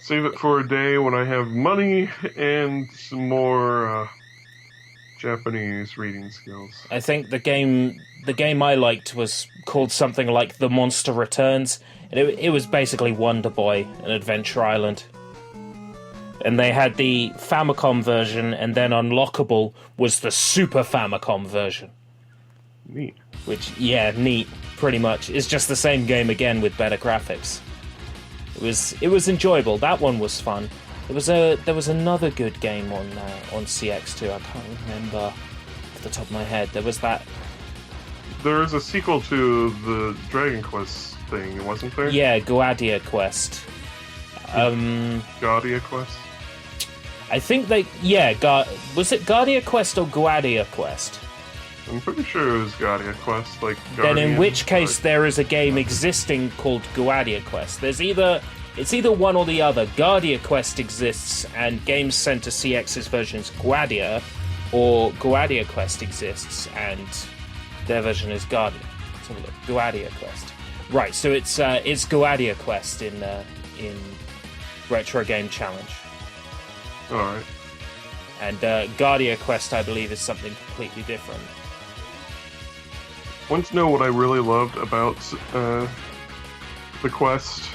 Save it for a day when I have money and some more Japanese reading skills. I think the game I liked was called something like The Monster Returns, and it was basically Wonder Boy and Adventure Island. And they had the Famicom version, and then unlockable was the Super Famicom version. Neat. Which, yeah, neat, pretty much. It's just the same game again with better graphics. It was enjoyable. That one was fun. There was another good game on CX2. I can't remember off the top of my head. There was that. There is a sequel to the Dragon Quest thing, wasn't there? Yeah, Guadia Quest. Gaudia Quest. I think they. Yeah, was it Guardia Quest or Guadia Quest? I'm pretty sure it was Gaudia Quest, like Guardian, then in which case but... there is a game existing called Guadia Quest. It's either one or the other. Guardia Quest exists and Games Center CX's version is Guadia, or Guadia Quest exists and their version is Guardian. Let's have a look. Guadia Quest. Right, so it's Guadia Quest in Retro Game Challenge. Alright. And Guardia Quest, I believe, is something completely different. Want to know what I really loved about the Quest?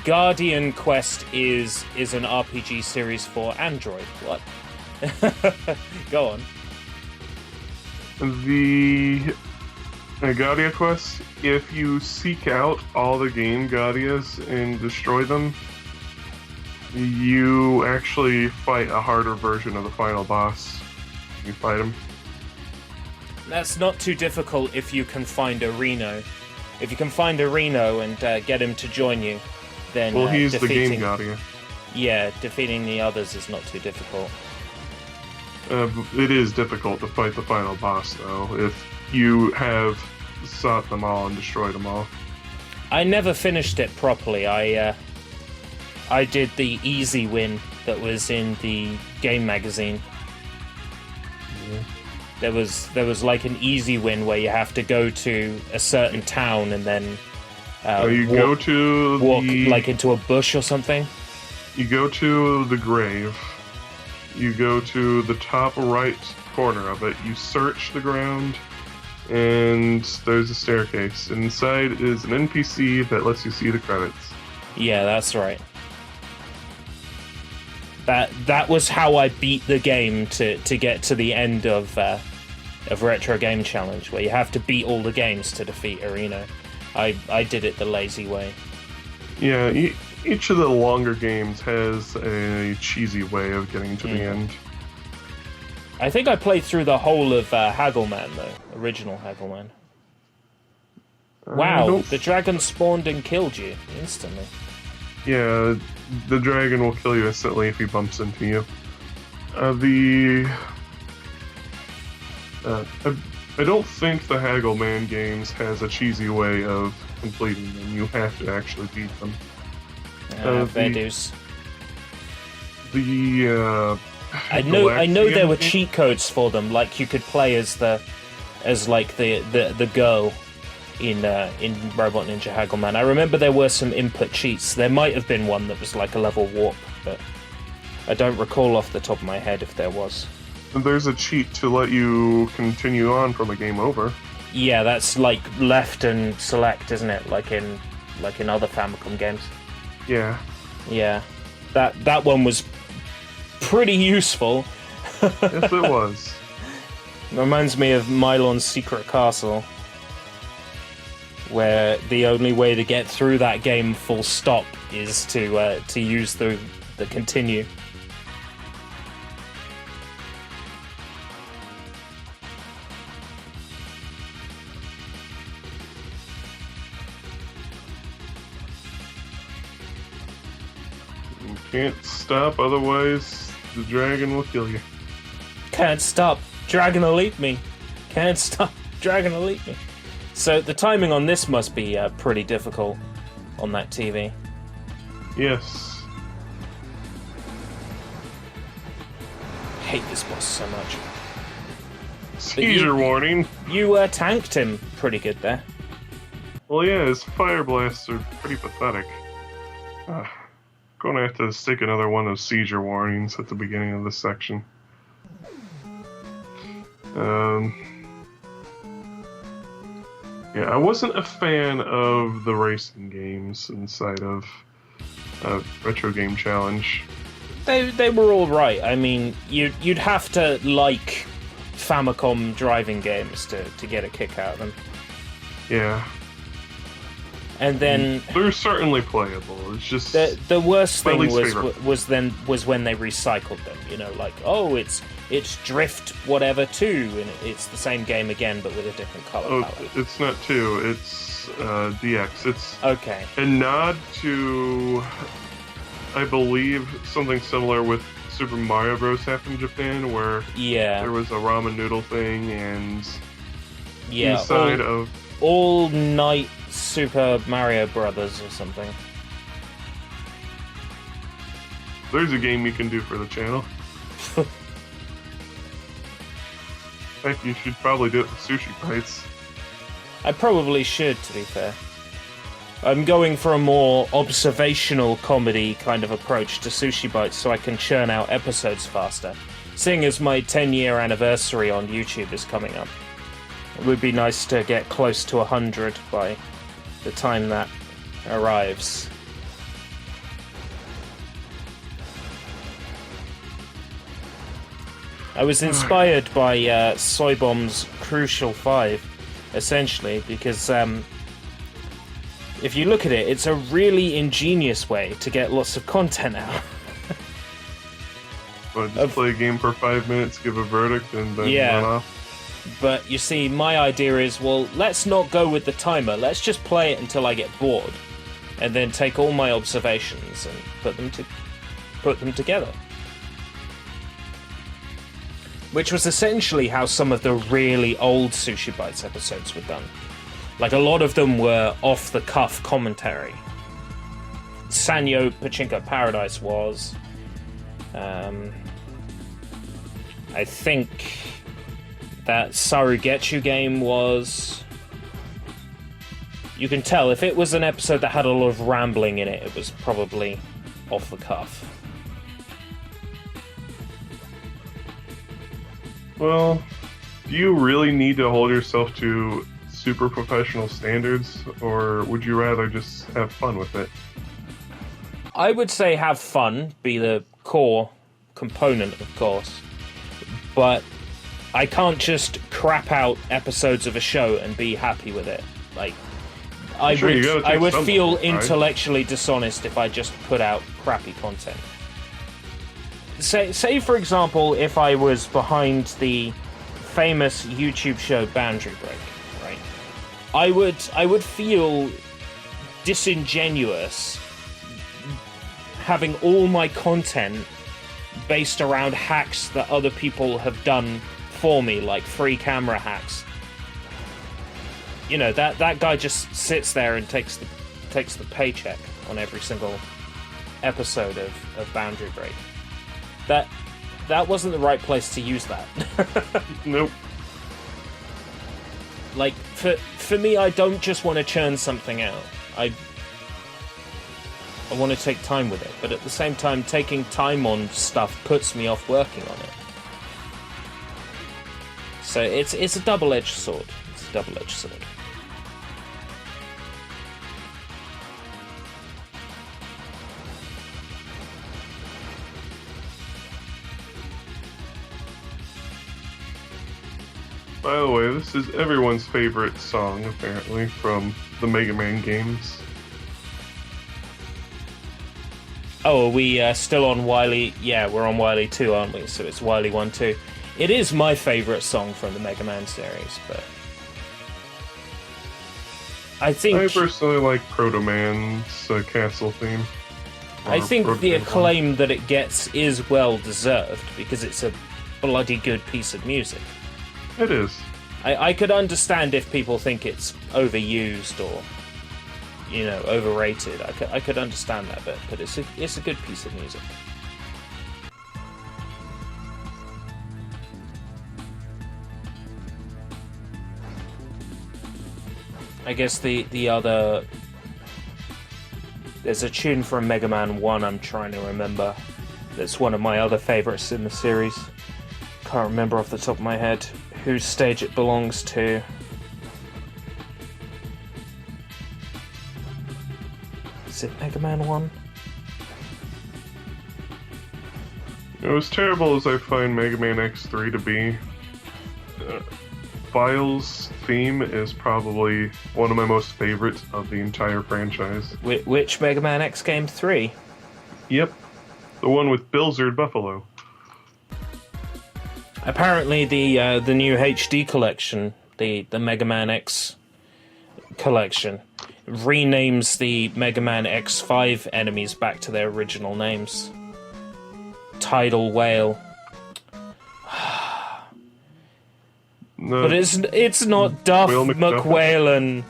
Guardian Quest is an RPG series for Android. What? Go on. The Gaudia Quest, if you seek out all the game Gaudias and destroy them, you actually fight a harder version of the final boss. You fight him. That's not too difficult if you can find a Reno. If you can find a Reno and get him to join you, then well, he's the game Gaudia. Yeah, defeating the others is not too difficult. It is difficult to fight the final boss, though, if you have sought them all and destroyed them all. I never finished it properly. I did the easy win that was in the game magazine. Yeah. There was like an easy win where you have to go to a certain town and then walk like into a bush or something. You go to the grave. You go to the top right corner of it. You search the ground, and there's a staircase. Inside is an NPC that lets you see the credits. Yeah, that's right. That was how I beat the game to get to the end of Retro Game Challenge, where you have to beat all the games to defeat Arena. I did it the lazy way. Yeah, each of the longer games has a cheesy way of getting to the end. I think I played through the whole of Haggleman, though. Original Haggleman. Wow, the dragon spawned and killed you instantly. Yeah, the dragon will kill you instantly if he bumps into you. I don't think the Haggleman games has a cheesy way of completing them. You have to actually beat them. They do. I know there were cheat codes for them, like you could play as the girl in Robot Ninja Haggleman. I remember there were some input cheats. There might have been one that was like a level warp, but I don't recall off the top of my head if there was. There's a cheat to let you continue on from a game over. Yeah, that's like left and select, isn't it? Like in other Famicom games. Yeah. Yeah. That one was pretty useful. Yes, it was. Reminds me of Mylon's Secret Castle, where the only way to get through that game full stop is to use the continue. You can't stop, otherwise the dragon will kill you. Can't stop, dragon will eat me. Can't stop, dragon will eat me. So the timing on this must be pretty difficult on that TV. Yes. I hate this boss so much. Seizure warning. You tanked him pretty good there. Well, yeah, his fire blasts are pretty pathetic. Gonna have to stick another one of seizure warnings at the beginning of this section. Yeah, I wasn't a fan of the racing games inside of Retro Game Challenge. They were all right. I mean, you'd have to like Famicom driving games to get a kick out of them. Yeah. And then they're certainly playable. It's just the worst thing was when they recycled them. You know, like, oh, it's Drift whatever 2, and it's the same game again but with a different color palette. It's not 2. It's DX. It's okay. A nod to, I believe, something similar with Super Mario Bros. Happened in Japan, where there was a ramen noodle thing, and inside of All Night Super Mario Brothers or something. There's a game you can do for the channel. In fact, you should probably do it with Sushi Bites. I probably should, to be fair. I'm going for a more observational comedy kind of approach to Sushi Bites so I can churn out episodes faster. Seeing as my 10-year anniversary on YouTube is coming up, it would be nice to get close to 100 by the time that arrives. I was inspired by Soybomb's Crucial 5, essentially, because if you look at it, it's a really ingenious way to get lots of content out. Well, just play a game for 5 minutes, give a verdict, and then run off. But you see, my idea is, well, let's not go with the timer. Let's just play it until I get bored, and then take all my observations and put them together. Which was essentially how some of the really old Sushi Bites episodes were done. Like, a lot of them were off-the-cuff commentary. Sanyo Pachinko Paradise was. I think that Sarugetsu game was. You can tell, if it was an episode that had a lot of rambling in it, it was probably off-the-cuff. Well, do you really need to hold yourself to super professional standards, or would you rather just have fun with it? I would say have fun, be the core component, of course, but I can't just crap out episodes of a show and be happy with it. Like, I would feel intellectually dishonest if I just put out crappy content. Say, for example, if I was behind the famous YouTube show Boundary Break, right? I would feel disingenuous having all my content based around hacks that other people have done for me, like free camera hacks. You know, that guy just sits there and takes the paycheck on every single episode of Boundary Break. That wasn't the right place to use that. Nope. Like, for me, I don't just want to churn something out. I want to take time with it, but at the same time, taking time on stuff puts me off working on it. So it's a double-edged sword. It's a double-edged sword. By the way, this is everyone's favorite song, apparently, from the Mega Man games. Oh, are we still on Wily? Yeah, we're on Wily 2, aren't we? So it's Wily 1, 2. It is my favourite song from the Mega Man series, but I personally like Proto Man's castle theme. I think the acclaim that it gets is well deserved, because it's a bloody good piece of music. It is. I could understand if people think it's overused or, you know, overrated. I could understand that bit, but it's a good piece of music. I guess the other There's a tune from Mega Man 1 I'm trying to remember. That's one of my other favourites in the series. Can't remember off the top of my head whose stage it belongs to. Is it Mega Man 1? As terrible as I find Mega Man X3 to be, File's theme is probably one of my most favorites of the entire franchise. Which Mega Man X game? 3? Yep. The one with Bilzard Buffalo. Apparently the new HD collection, the Mega Man X collection, renames the Mega Man X5 enemies back to their original names. Tidal Whale. No, But it's not Duff Whale McWhalen.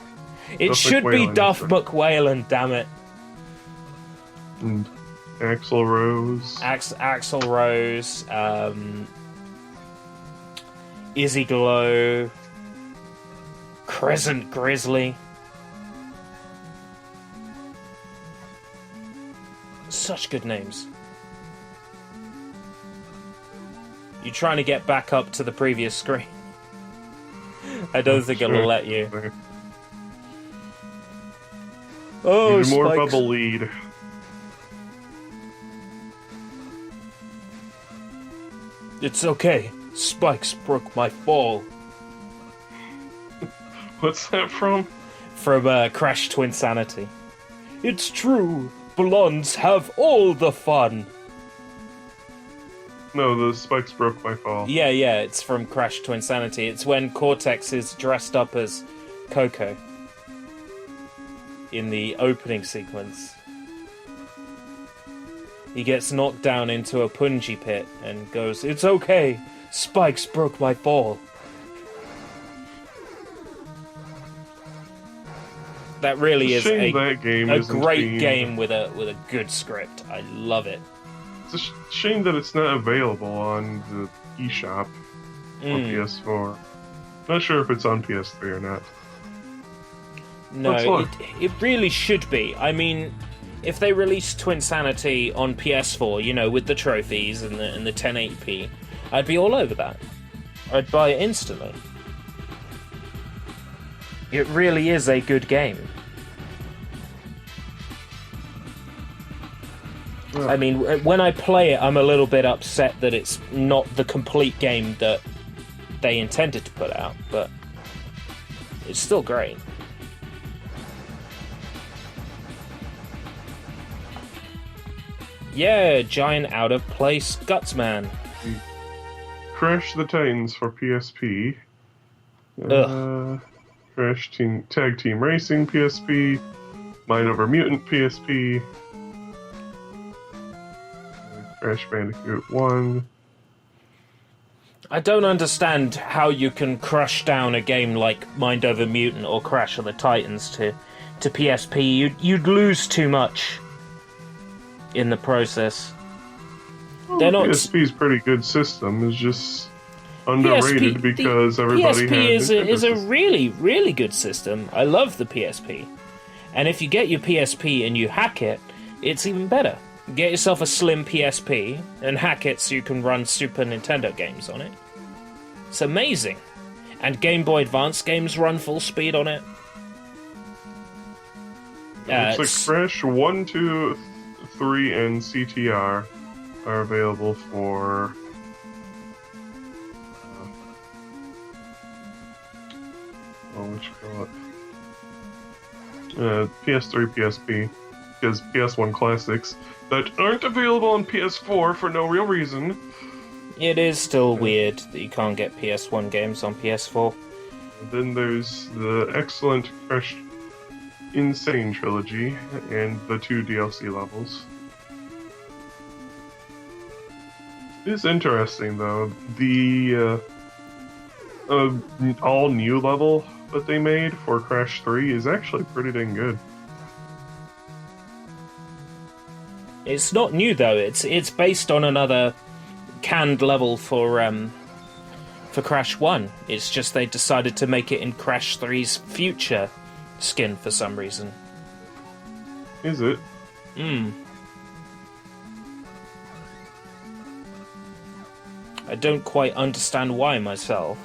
It Duff should be McWhalen, Duff sorry. McWhalen, damn it. And Axl Rose. Axl Rose, Izzy Glow, Crescent Grizzly. Such good names. You trying to get back up to the previous screen? I don't think it'll let you. Oh, Even more Spikes. bubble lead. It's okay. Spikes broke my fall. What's that from? From Crash Twinsanity. It's true. Blondes have all the fun. No, the Spikes broke my fall. Yeah, it's from Crash Twinsanity. It's when Cortex is dressed up as Coco in the opening sequence. He gets knocked down into a punji pit and goes, "It's okay, Spikes broke my fall." That really is Shame that game a isn't great being- game with a good script. I love it. It's a shame that it's not available on the eShop on PS4. Not sure if it's on PS3 or not. Let's No, look. it really should be. I mean, if they released Twinsanity on PS4, you know, with the trophies and the 1080p, I'd be all over that. I'd buy it instantly. It really is a good game. I mean, when I play it, I'm a little bit upset that it's not the complete game that they intended to put out, but it's still great. Yeah, giant out-of-place Gutsman. Crash the Titans for PSP. Crash Tag Team Racing PSP. Mind Over Mutant PSP. Crash Bandicoot 1. I don't understand how you can crush down a game like Mind Over Mutant or Crash of the Titans to PSP. You'd lose too much in the process. They're not. PSP's pretty good system. It's just underrated PSP because everybody PSP has is a Nintendo really, really good system. I love the PSP. And if you get your PSP and you hack it, it's even better. Get yourself a slim PSP and hack it so you can run Super Nintendo games on it. It's amazing. And Game Boy Advance games run full speed on it. Looks like Crash 1, 2, 3, and CTR are available for PS3, PSP, because PS1 classics that aren't available on PS4 for no real reason. It is still weird that you can't get PS1 games on PS4. And then there's the excellent Crash Insane trilogy and the 2 DLC levels. It is interesting though. The all new level that they made for Crash 3 is actually pretty dang good. It's not new though. It's based on another canned level for Crash 1. It's just they decided to make it in Crash 3's future skin for some reason. Is it? I don't quite understand why myself.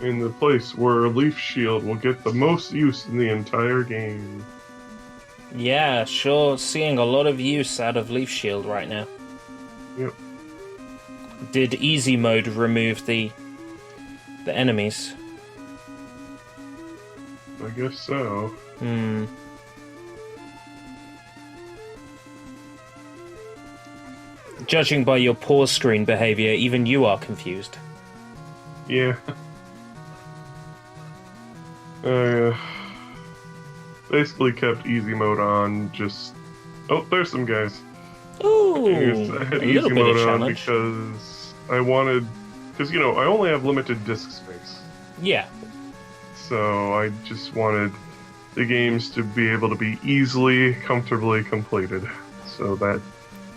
In the place where Leaf Shield will get the most use in the entire game. Yeah, sure, seeing a lot of use out of Leaf Shield right now. Yep. Did easy mode remove the enemies? I guess so. Judging by your pause screen behavior, even you are confused. Yeah. Basically kept easy mode on, just... Oh, there's some guys. Ooh, I had a easy little bit mode of on challenge. because I wanted... Because, you know, I only have limited disk space. Yeah. So I just wanted the games to be able to be easily, comfortably completed. So that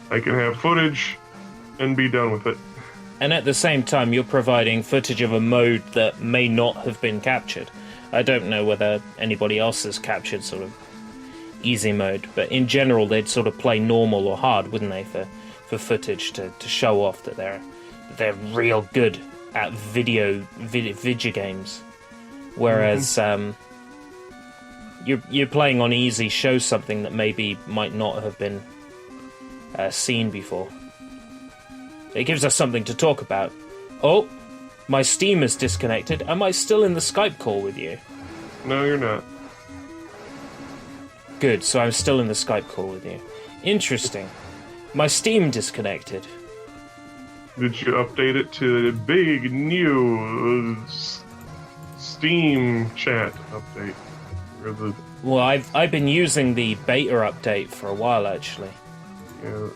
I can have footage and be done with it. And at the same time, you're providing footage of a mode that may not have been captured. I don't know whether anybody else has captured sort of easy mode, but in general, they'd sort of play normal or hard, wouldn't they, for footage to show off that they're real good at video games. Whereas you're playing on easy shows something that maybe might not have been seen before. It gives us something to talk about. Oh, my Steam is disconnected. Am I still in the Skype call with you? No, you're not. Good, so I'm still in the Skype call with you. Interesting. My Steam disconnected. Did you update it to the big new Steam chat update? Or the... Well, I've been using the beta update for a while, actually. Yeah.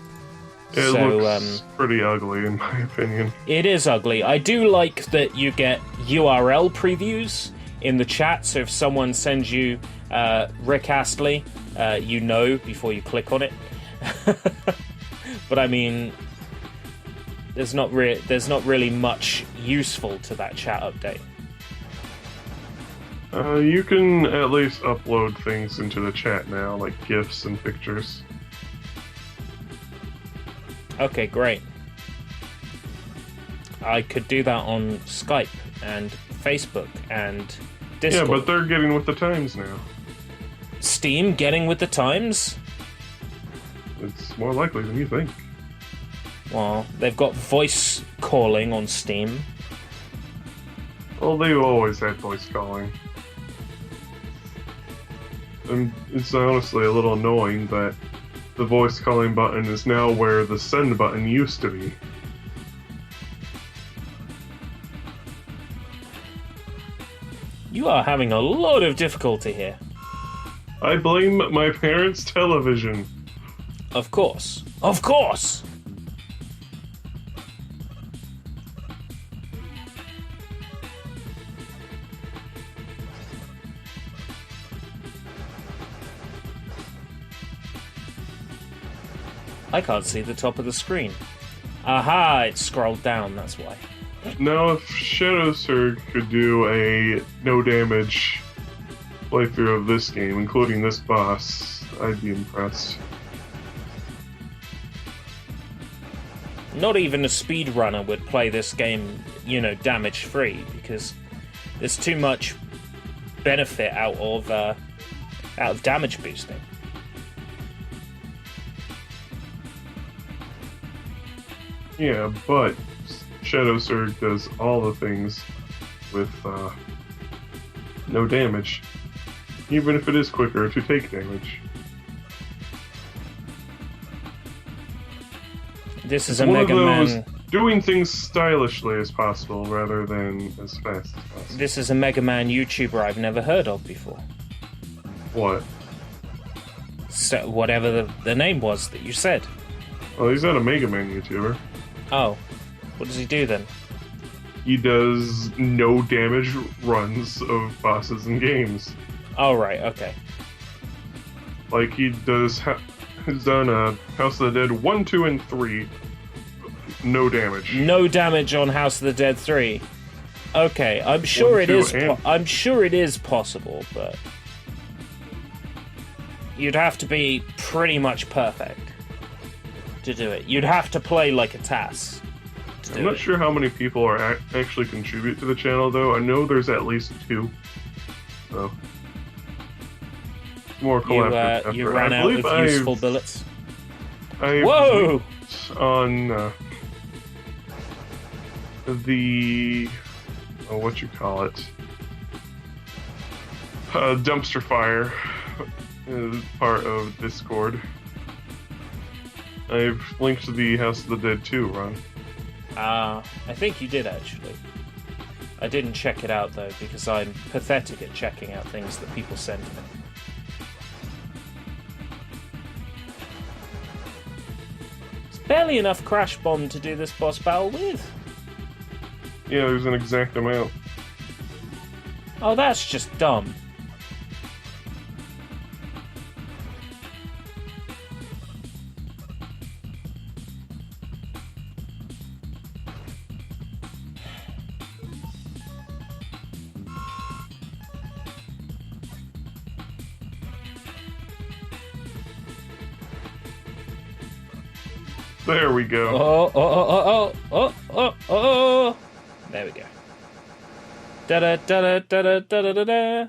It looks pretty ugly, in my opinion. It is ugly. I do like that you get URL previews in the chat, so if someone sends you Rick Astley, you know before you click on it. But I mean, there's not really much useful to that chat update. You can at least upload things into the chat now, like GIFs and pictures. Okay, great. I could do that on Skype and Facebook and Discord. Yeah, but they're getting with the times now. Steam getting with the times? It's more likely than you think. Well, they've got voice calling on Steam. Well, they've always had voice calling. And it's honestly a little annoying that the voice calling button is now where the send button used to be. You are having a lot of difficulty here. I blame my parents' television. Of course. Of course! I can't see the top of the screen. Aha, it scrolled down, that's why. Now, if Shadow Surge could do a no damage playthrough of this game, including this boss, I'd be impressed. Not even a speedrunner would play this game, you know, damage-free, because there's too much benefit out of damage boosting. Yeah, but Shadow Surge does all the things with no damage, even if it is quicker to take damage. This is It's a one Mega of those Man. doing things stylishly as possible rather than as fast as possible. This is a Mega Man YouTuber I've never heard of before. What? So whatever the name was that you said. Well, he's not a Mega Man YouTuber. Oh, what does he do then? he does no damage runs of bosses and games. Oh, right, okay. Like, he's done House of the Dead 1, 2, and 3. No damage. No damage on House of the Dead 3. Okay, I'm sure it is. I'm sure it is possible, but you'd have to be pretty much perfect to do it. You'd have to play like a TAS. I'm not sure how many people are actually contribute to the channel, though. I know there's at least 2. So more collaborative effort. You ran out of useful bullets. Whoa! On the what you call it, dumpster fire is part of Discord. I've linked to the House of the Dead 2 run. I think you did actually. I didn't check it out though because I'm pathetic at checking out things that people send me. It's barely enough Crash Bomb to do this boss battle with. Yeah, there's an exact amount. Oh, that's just dumb. There we go. Oh. There we go. Da da da da da da da da da.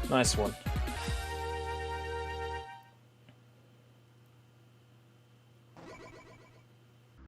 Nice one.